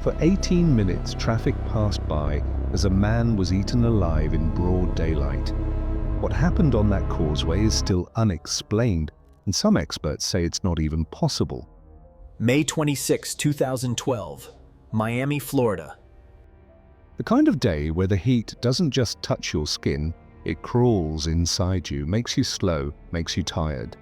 For 18 minutes, traffic passed by as a man was eaten alive in broad daylight. What happened on that causeway is still unexplained, and some experts say it's not even possible. May 26, 2012, Miami, Florida. The kind of day where the heat doesn't just touch your skin, it crawls inside you, makes you slow, makes you tired.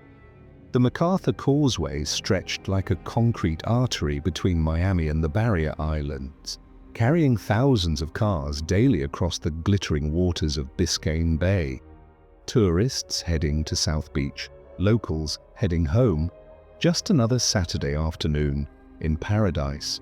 The MacArthur Causeway stretched like a concrete artery between Miami and the Barrier Islands, carrying thousands of cars daily across the glittering waters of Biscayne Bay. Tourists heading to South Beach, locals heading home. Just another Saturday afternoon in paradise.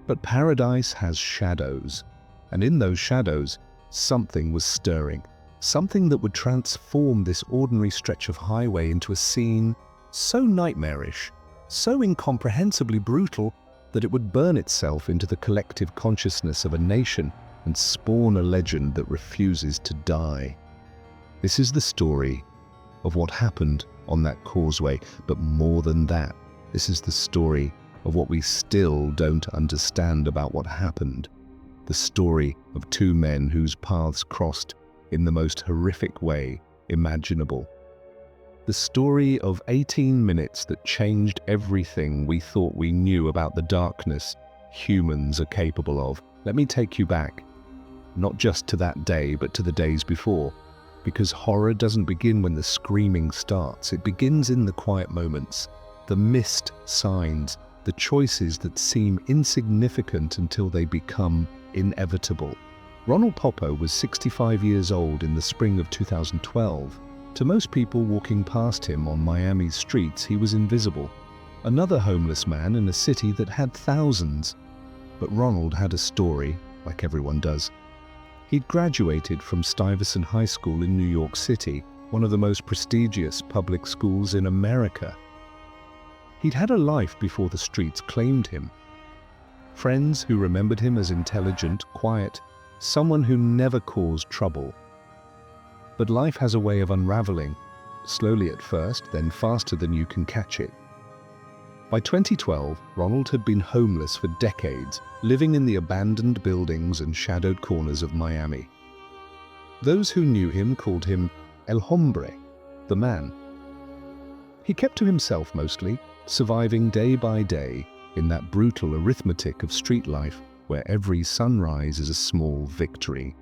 But paradise has shadows, and in those shadows, something was stirring. Something that would transform this ordinary stretch of highway into a scene so nightmarish, so incomprehensibly brutal, that it would burn itself into the collective consciousness of a nation and spawn a legend that refuses to die. This is the story of what happened on that causeway, but more than that, this is the story of what we still don't understand about what happened. The story of two men whose paths crossed in the most horrific way imaginable. The story of 18 minutes that changed everything we thought we knew about the darkness humans are capable of. Let me take you back, not just to that day, but to the days before. Because horror doesn't begin when the screaming starts. It begins in the quiet moments, the missed signs, the choices that seem insignificant until they become inevitable. Ronald Poppo was 65 years old in the spring of 2012. To most people walking past him on Miami's streets, he was invisible. Another homeless man in a city that had thousands. But Ronald had a story, like everyone does. He'd graduated from Stuyvesant High School in New York City, one of the most prestigious public schools in America. He'd had a life before the streets claimed him. Friends who remembered him as intelligent, quiet, someone who never caused trouble. But life has a way of unraveling, slowly at first, then faster than you can catch it. By 2012, Ronald had been homeless for decades, living in the abandoned buildings and shadowed corners of Miami. Those who knew him called him El Hombre, the man. He kept to himself mostly, surviving day by day in that brutal arithmetic of street life where every sunrise is a small victory.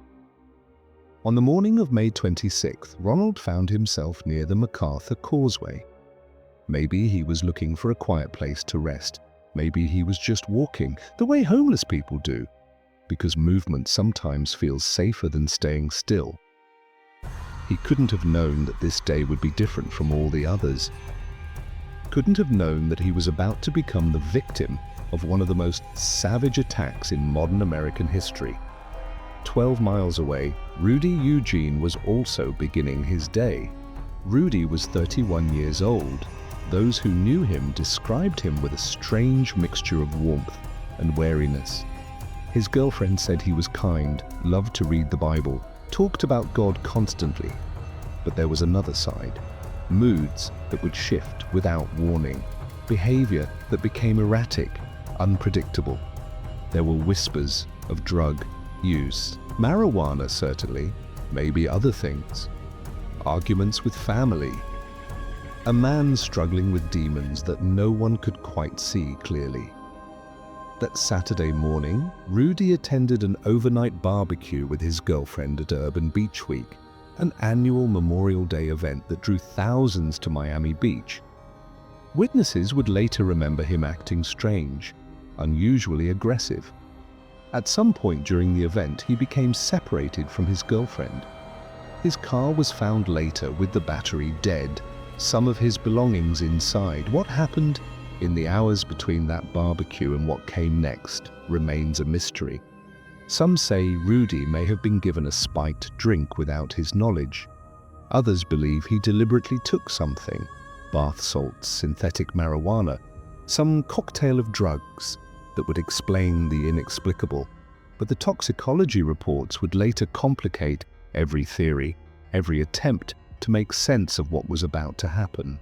On the morning of May 26th, Ronald found himself near the MacArthur Causeway. Maybe he was looking for a quiet place to rest. Maybe he was just walking, the way homeless people do, because movement sometimes feels safer than staying still. He couldn't have known that this day would be different from all the others. Couldn't have known that he was about to become the victim of one of the most savage attacks in modern American history. 12 miles away, Rudy Eugene was also beginning his day. Rudy was 31 years old. Those who knew him described him with a strange mixture of warmth and wariness. His girlfriend said he was kind, loved to read the Bible, talked about God constantly. But there was another side. Moods that would shift without warning. Behavior that became erratic, unpredictable. There were whispers of drug use. Marijuana certainly, maybe other things. Arguments with family. A man struggling with demons that no one could quite see clearly. That Saturday morning, Rudy attended an overnight barbecue with his girlfriend at Urban Beach Week, an annual Memorial Day event that drew thousands to Miami Beach. Witnesses would later remember him acting strange, unusually aggressive. At some point during the event, he became separated from his girlfriend. His car was found later with the battery dead, some of his belongings inside. What happened in the hours between that barbecue and what came next remains a mystery. Some say Rudy may have been given a spiked drink without his knowledge. Others believe he deliberately took something, bath salts, synthetic marijuana, some cocktail of drugs that would explain the inexplicable. But the toxicology reports would later complicate every theory, every attempt to make sense of what was about to happen.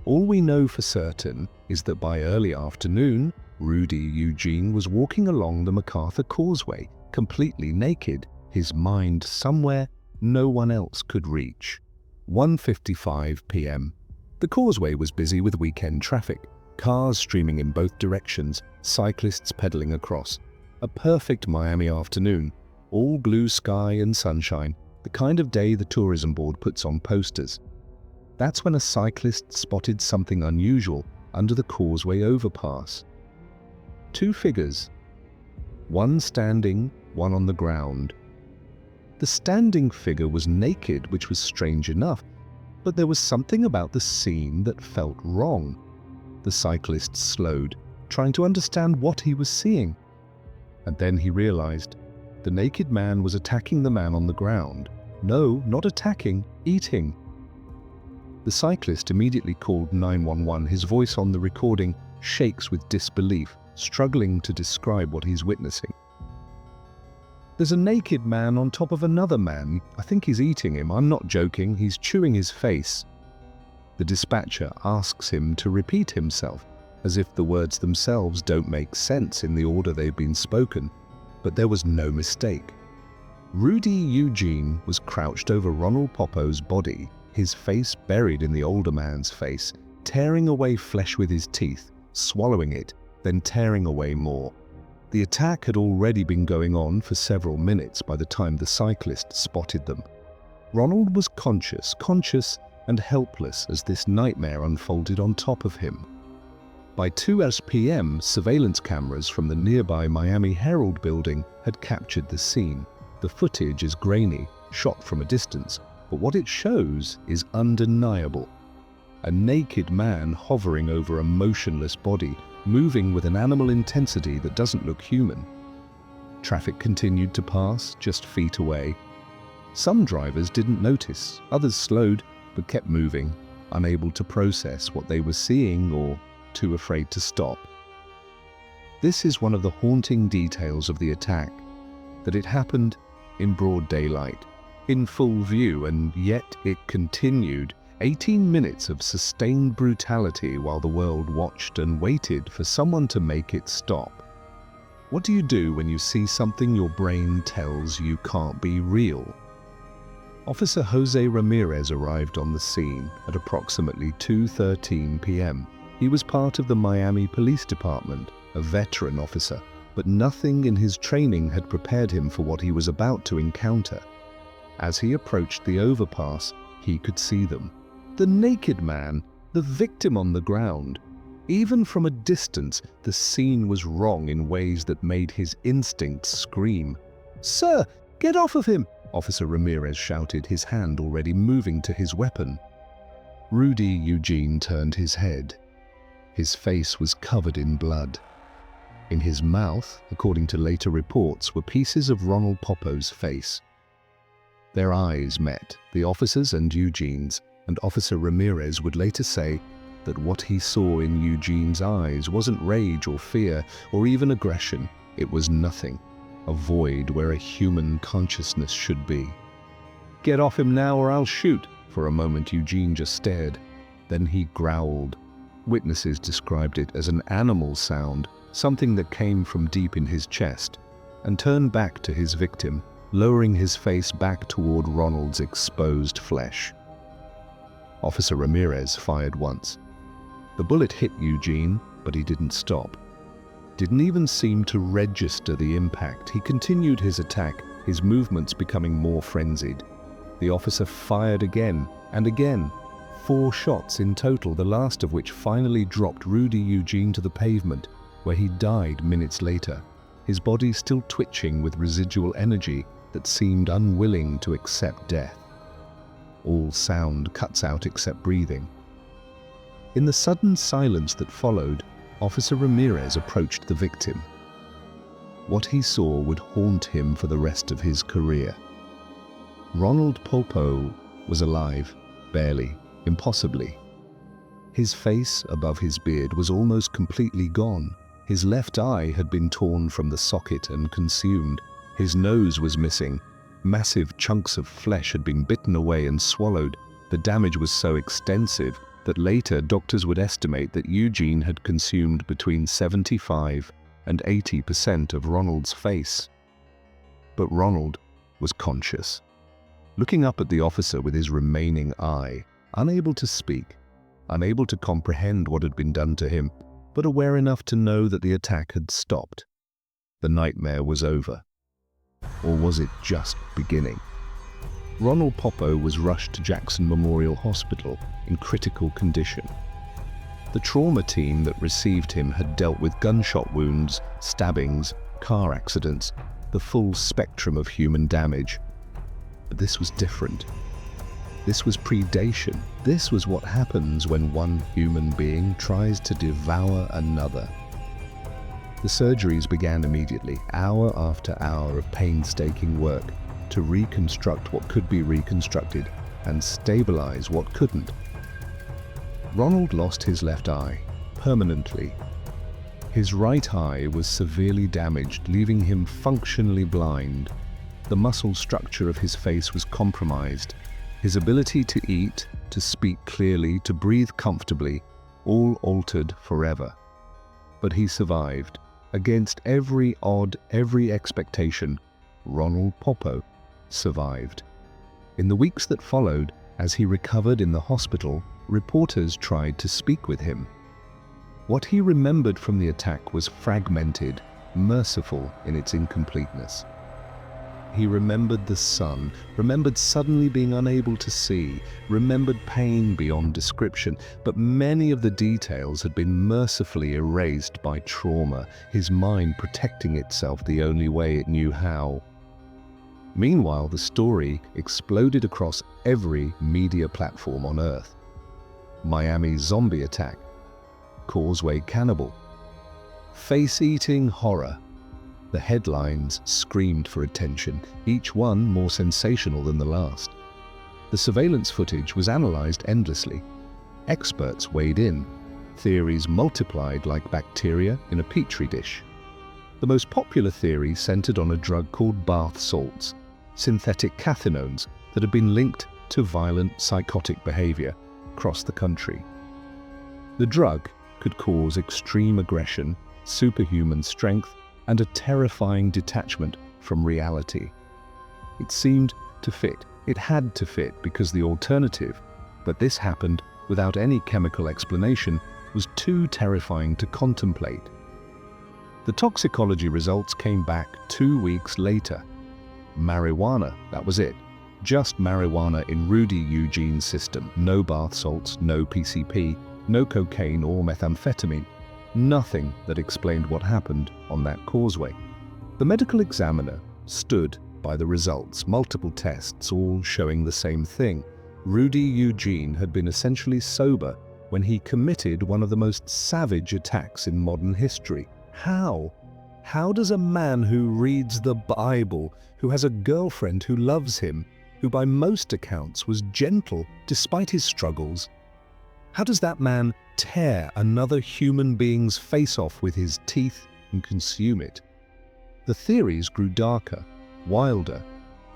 All we know for certain is that by early afternoon, Rudy Eugene was walking along the MacArthur Causeway, completely naked, his mind somewhere no one else could reach. 1:55 p.m. The causeway was busy with weekend traffic, cars streaming in both directions, cyclists pedaling across. A perfect Miami afternoon, all blue sky and sunshine, the kind of day the tourism board puts on posters. That's when a cyclist spotted something unusual under the causeway overpass. Two figures, one standing, one on the ground. The standing figure was naked, which was strange enough, but there was something about the scene that felt wrong. The cyclist slowed, trying to understand what he was seeing. And then he realized the naked man was attacking the man on the ground. No, not attacking, eating. The cyclist immediately called 911. His voice on the recording shakes with disbelief, struggling to describe what he's witnessing. There's a naked man on top of another man. I think he's eating him. I'm not joking. He's chewing his face. The dispatcher asks him to repeat himself, as if the words themselves don't make sense in the order they've been spoken. But there was no mistake. Rudy Eugene was crouched over Ronald Poppo's body, his face buried in the older man's face, tearing away flesh with his teeth, swallowing it, then tearing away more. The attack had already been going on for several minutes by the time the cyclist spotted them. Ronald was conscious and helpless as this nightmare unfolded on top of him. By 2 p.m., surveillance cameras from the nearby Miami Herald building had captured the scene. The footage is grainy, shot from a distance, but what it shows is undeniable. A naked man hovering over a motionless body, moving with an animal intensity that doesn't look human. Traffic continued to pass just feet away. Some drivers didn't notice, others slowed but kept moving, unable to process what they were seeing or too afraid to stop. This is one of the haunting details of the attack, that it happened in broad daylight, in full view, and yet it continued. 18 minutes of sustained brutality while the world watched and waited for someone to make it stop. What do you do when you see something your brain tells you can't be real? Officer Jose Ramirez arrived on the scene at approximately 2:13 p.m. He was part of the Miami Police Department, a veteran officer, but nothing in his training had prepared him for what he was about to encounter. As he approached the overpass, he could see them. The naked man, the victim on the ground. Even from a distance, the scene was wrong in ways that made his instincts scream. "Sir, get off of him!" Officer Ramirez shouted, his hand already moving to his weapon. Rudy Eugene turned his head. His face was covered in blood. In his mouth, according to later reports, were pieces of Ronald Poppo's face. Their eyes met, the officer's and Eugene's, and Officer Ramirez would later say that what he saw in Eugene's eyes wasn't rage or fear or even aggression. It was nothing, a void where a human consciousness should be. "Get off him now or I'll shoot." For a moment Eugene just stared. Then he growled. Witnesses described it as an animal sound, something that came from deep in his chest, and turned back to his victim, lowering his face back toward Ronald's exposed flesh. Officer Ramirez fired once. The bullet hit Eugene, but he didn't stop. Didn't even seem to register the impact. He continued his attack, his movements becoming more frenzied. The officer fired again and again. 4 shots in total, the last of which finally dropped Rudy Eugene to the pavement, where he died minutes later, his body still twitching with residual energy that seemed unwilling to accept death. All sound cuts out except breathing. In the sudden silence that followed, Officer Ramirez approached the victim. What he saw would haunt him for the rest of his career. Ronald Poppo was alive, barely, impossibly. His face, above his beard, was almost completely gone. His left eye had been torn from the socket and consumed. His nose was missing. Massive chunks of flesh had been bitten away and swallowed. The damage was so extensive that later doctors would estimate that Eugene had consumed between 75 and 80% of Ronald's face. But Ronald was conscious, looking up at the officer with his remaining eye, unable to speak, unable to comprehend what had been done to him, but aware enough to know that the attack had stopped. The nightmare was over. Or was it just beginning? Ronald Poppo was rushed to Jackson Memorial Hospital in critical condition. The trauma team that received him had dealt with gunshot wounds, stabbings, car accidents, the full spectrum of human damage. But this was different. This was predation. This was what happens when one human being tries to devour another. The surgeries began immediately, hour after hour of painstaking work to reconstruct what could be reconstructed and stabilize what couldn't. Ronald lost his left eye, permanently. His right eye was severely damaged, leaving him functionally blind. The muscle structure of his face was compromised. His ability to eat, to speak clearly, to breathe comfortably, all altered forever. But he survived. Against every odd, every expectation, Ronald Poppo survived. In the weeks that followed, as he recovered in the hospital, reporters tried to speak with him. What he remembered from the attack was fragmented, merciful in its incompleteness. He remembered the sun, remembered suddenly being unable to see, remembered pain beyond description, but many of the details had been mercifully erased by trauma, his mind protecting itself the only way it knew how. Meanwhile, the story exploded across every media platform on Earth. Miami zombie attack, Causeway Cannibal, face-eating horror. The headlines screamed for attention, each one more sensational than the last. The surveillance footage was analyzed endlessly. Experts weighed in. Theories multiplied like bacteria in a petri dish. The most popular theory centered on a drug called bath salts, synthetic cathinones that had been linked to violent psychotic behavior across the country. The drug could cause extreme aggression, superhuman strength, and a terrifying detachment from reality. It seemed to fit. It had to fit because the alternative, that this happened without any chemical explanation, was too terrifying to contemplate. The toxicology results came back 2 weeks later. Marijuana, that was it. Just marijuana in Rudy Eugene's system. No bath salts, no PCP, no cocaine or methamphetamine. Nothing that explained what happened on that causeway. The medical examiner stood by the results, multiple tests, all showing the same thing. Rudy Eugene had been essentially sober when he committed one of the most savage attacks in modern history. How? How does a man who reads the Bible, who has a girlfriend who loves him, who by most accounts was gentle despite his struggles, how does that man tear another human being's face off with his teeth and consume it? The theories grew darker, wilder.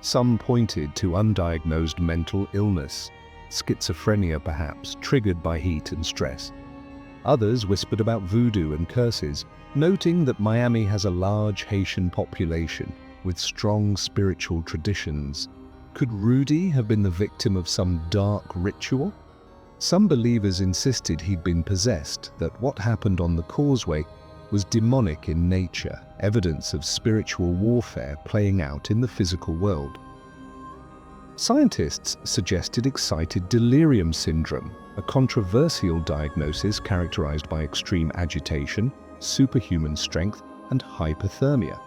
Some pointed to undiagnosed mental illness, schizophrenia perhaps, triggered by heat and stress. Others whispered about voodoo and curses, noting that Miami has a large Haitian population with strong spiritual traditions. Could Rudy have been the victim of some dark ritual? Some believers insisted he'd been possessed, that what happened on the causeway was demonic in nature, evidence of spiritual warfare playing out in the physical world. Scientists suggested excited delirium syndrome, a controversial diagnosis characterized by extreme agitation, superhuman strength, and hypothermia.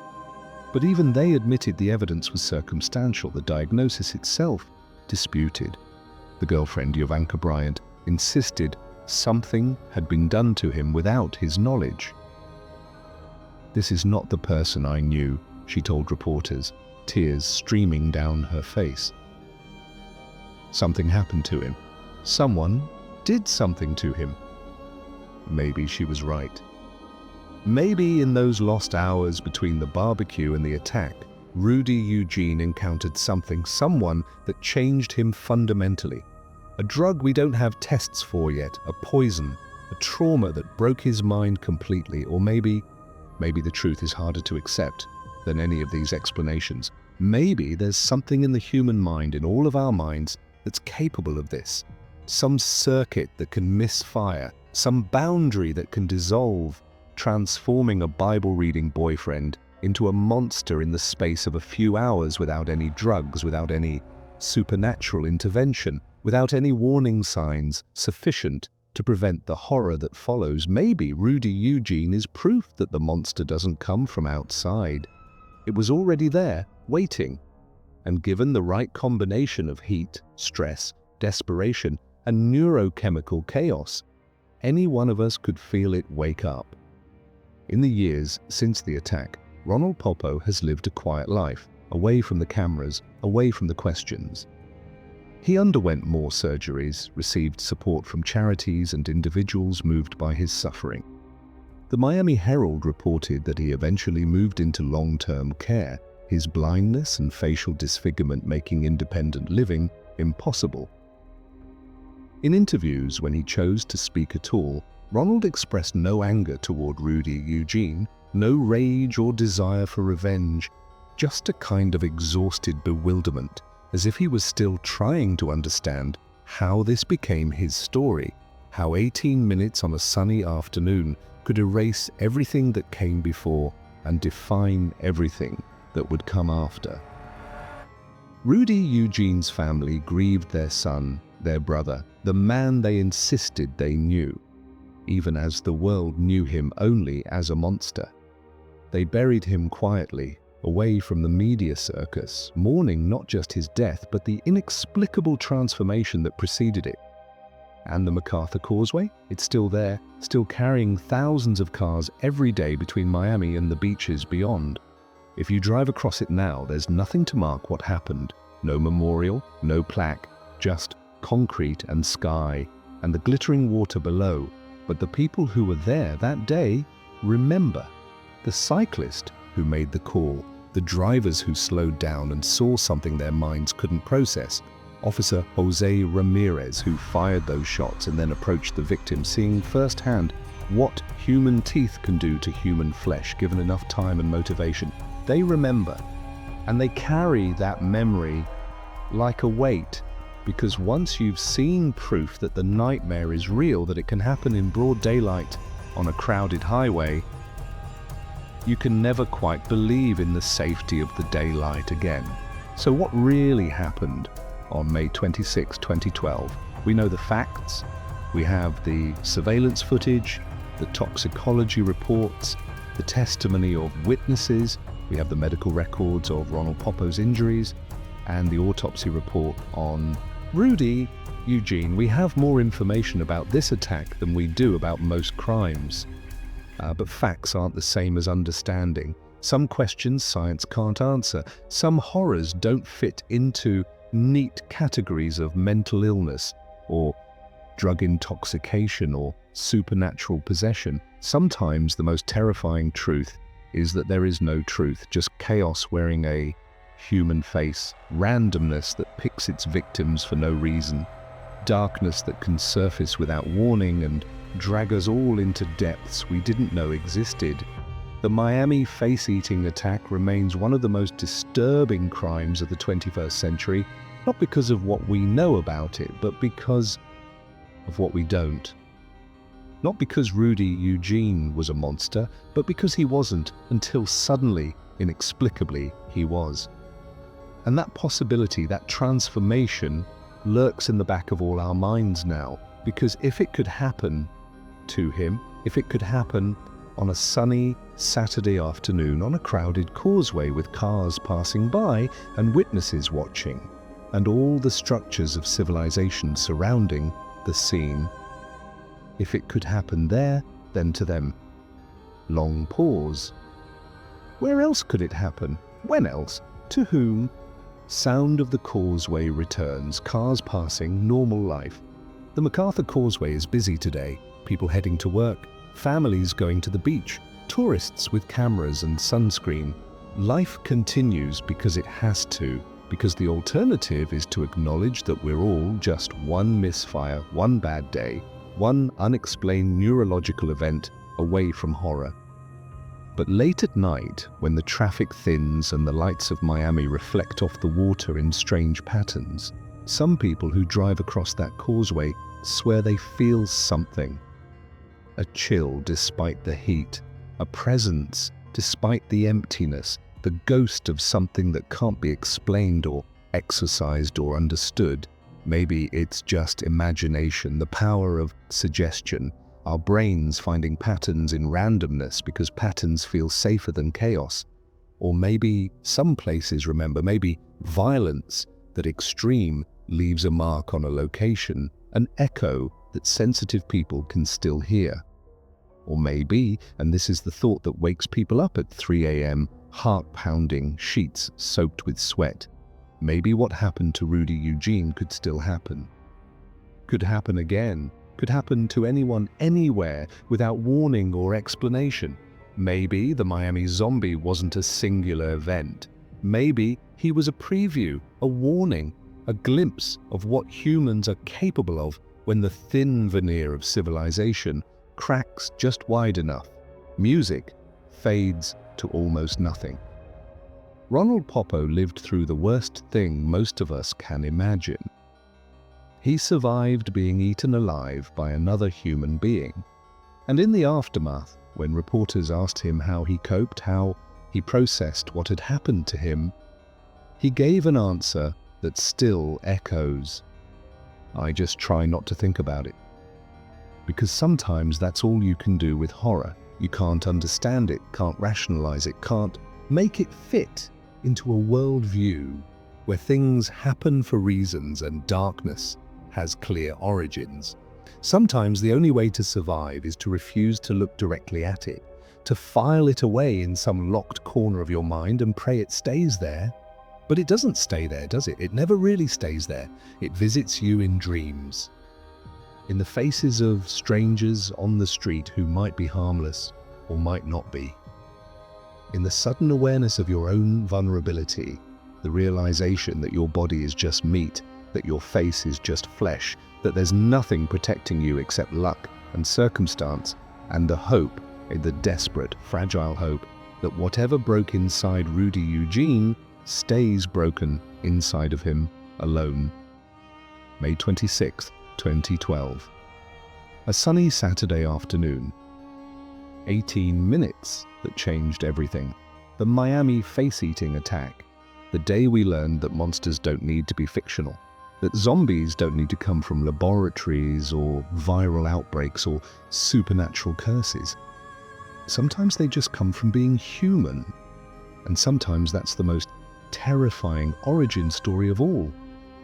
But even they admitted the evidence was circumstantial, the diagnosis itself disputed. The girlfriend, Yovanka Bryant, insisted something had been done to him without his knowledge. "This is not the person I knew," she told reporters, tears streaming down her face. Something happened to him. Someone did something to him. Maybe she was right. Maybe in those lost hours between the barbecue and the attack, Rudy Eugene encountered someone that changed him fundamentally. A drug we don't have tests for yet, a poison, a trauma that broke his mind completely, or maybe the truth is harder to accept than any of these explanations. Maybe there's something in the human mind, in all of our minds, that's capable of this. Some circuit that can misfire, some boundary that can dissolve, transforming a Bible-reading boyfriend into a monster in the space of a few hours without any drugs, without any supernatural intervention, without any warning signs sufficient to prevent the horror that follows. Maybe Rudy Eugene is proof that the monster doesn't come from outside. It was already there, waiting. And given the right combination of heat, stress, desperation, and neurochemical chaos, any one of us could feel it wake up. In the years since the attack, Ronald Poppo has lived a quiet life, away from the cameras, away from the questions. He underwent more surgeries, received support from charities and individuals moved by his suffering. The Miami Herald reported that he eventually moved into long-term care, his blindness and facial disfigurement making independent living impossible. In interviews, when he chose to speak at all, Ronald expressed no anger toward Rudy Eugene, no rage or desire for revenge, just a kind of exhausted bewilderment, as if he was still trying to understand how this became his story, how 18 minutes on a sunny afternoon could erase everything that came before and define everything that would come after. Rudy Eugene's family grieved their son, their brother, the man they insisted they knew, even as the world knew him only as a monster. They buried him quietly, away from the media circus, mourning not just his death, but the inexplicable transformation that preceded it. And the MacArthur Causeway? It's still there, still carrying thousands of cars every day between Miami and the beaches beyond. If you drive across it now, there's nothing to mark what happened. No memorial, no plaque, just concrete and sky, and the glittering water below. But the people who were there that day remember. The cyclist who made the call, the drivers who slowed down and saw something their minds couldn't process, Officer Jose Ramirez who fired those shots and then approached the victim, seeing firsthand what human teeth can do to human flesh given enough time and motivation. They remember, and they carry that memory like a weight, because once you've seen proof that the nightmare is real, that it can happen in broad daylight on a crowded highway, you can never quite believe in the safety of the daylight again. So what really happened on May 26, 2012? We know the facts. We have the surveillance footage, the toxicology reports, the testimony of witnesses. We have the medical records of Ronald Poppo's injuries and the autopsy report on Rudy Eugene. We have more information about this attack than we do about most crimes. But facts aren't the same as understanding. Some questions science can't answer. Some horrors don't fit into neat categories of mental illness or drug intoxication or supernatural possession. Sometimes the most terrifying truth is that there is no truth, just chaos wearing a human face, randomness that picks its victims for no reason, darkness that can surface without warning and drag us all into depths we didn't know existed. The Miami face-eating attack remains one of the most disturbing crimes of the 21st century, not because of what we know about it, but because of what we don't. Not because Rudy Eugene was a monster, but because he wasn't, until suddenly, inexplicably, he was. And that possibility, that transformation, lurks in the back of all our minds now, because if it could happen to him, if it could happen on a sunny Saturday afternoon on a crowded causeway with cars passing by and witnesses watching, and all the structures of civilization surrounding the scene, if it could happen there, then to them. Long pause. Where else could it happen? When else? To whom? Sound of the causeway returns, cars passing, normal life. The MacArthur Causeway is busy today, people heading to work, families going to the beach, tourists with cameras and sunscreen. Life continues because it has to, because the alternative is to acknowledge that we're all just one misfire, one bad day, one unexplained neurological event away from horror. But late at night, when the traffic thins and the lights of Miami reflect off the water in strange patterns, some people who drive across that causeway swear they feel something. A chill despite the heat, a presence despite the emptiness, the ghost of something that can't be explained or exorcised or understood. Maybe it's just imagination, the power of suggestion, our brains finding patterns in randomness because patterns feel safer than chaos. Or maybe some places remember, maybe violence that extreme leaves a mark on a location, an echo that sensitive people can still hear. Or maybe, and this is the thought that wakes people up at 3 a.m., heart-pounding, sheets soaked with sweat, maybe what happened to Rudy Eugene could still happen. Could happen again, could happen to anyone anywhere without warning or explanation. Maybe the Miami zombie wasn't a singular event. Maybe he was a preview, a warning, a glimpse of what humans are capable of when the thin veneer of civilization cracks just wide enough. Music fades to almost nothing. Ronald Poppo lived through the worst thing most of us can imagine. He survived being eaten alive by another human being. And in the aftermath, when reporters asked him how he coped, how he processed what had happened to him, he gave an answer that still echoes. I just try not to think about it. Because sometimes that's all you can do with horror. You can't understand it, can't rationalize it, can't make it fit into a worldview where things happen for reasons and darkness has clear origins. Sometimes the only way to survive is to refuse to look directly at it, to file it away in some locked corner of your mind and pray it stays there. But it doesn't stay there, does it? It never really stays there. It visits you in dreams, in the faces of strangers on the street who might be harmless or might not be. In the sudden awareness of your own vulnerability, the realization that your body is just meat, that your face is just flesh, that there's nothing protecting you except luck and circumstance, and the hope, the desperate, fragile hope, that whatever broke inside Rudy Eugene stays broken inside of him alone. May 26, 2012. A sunny Saturday afternoon. 18 minutes that changed everything. The Miami face-eating attack. The day we learned that monsters don't need to be fictional. That zombies don't need to come from laboratories or viral outbreaks or supernatural curses. Sometimes they just come from being human. And sometimes that's the most terrifying origin story of all.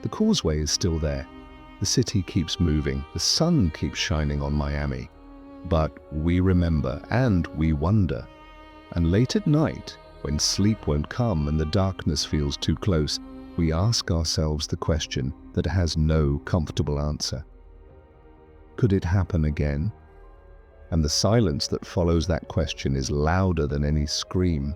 The causeway is still there. The city keeps moving. The sun keeps shining on Miami. But we remember and we wonder. And late at night, when sleep won't come and the darkness feels too close, we ask ourselves the question that has no comfortable answer. Could it happen again? And the silence that follows that question is louder than any scream.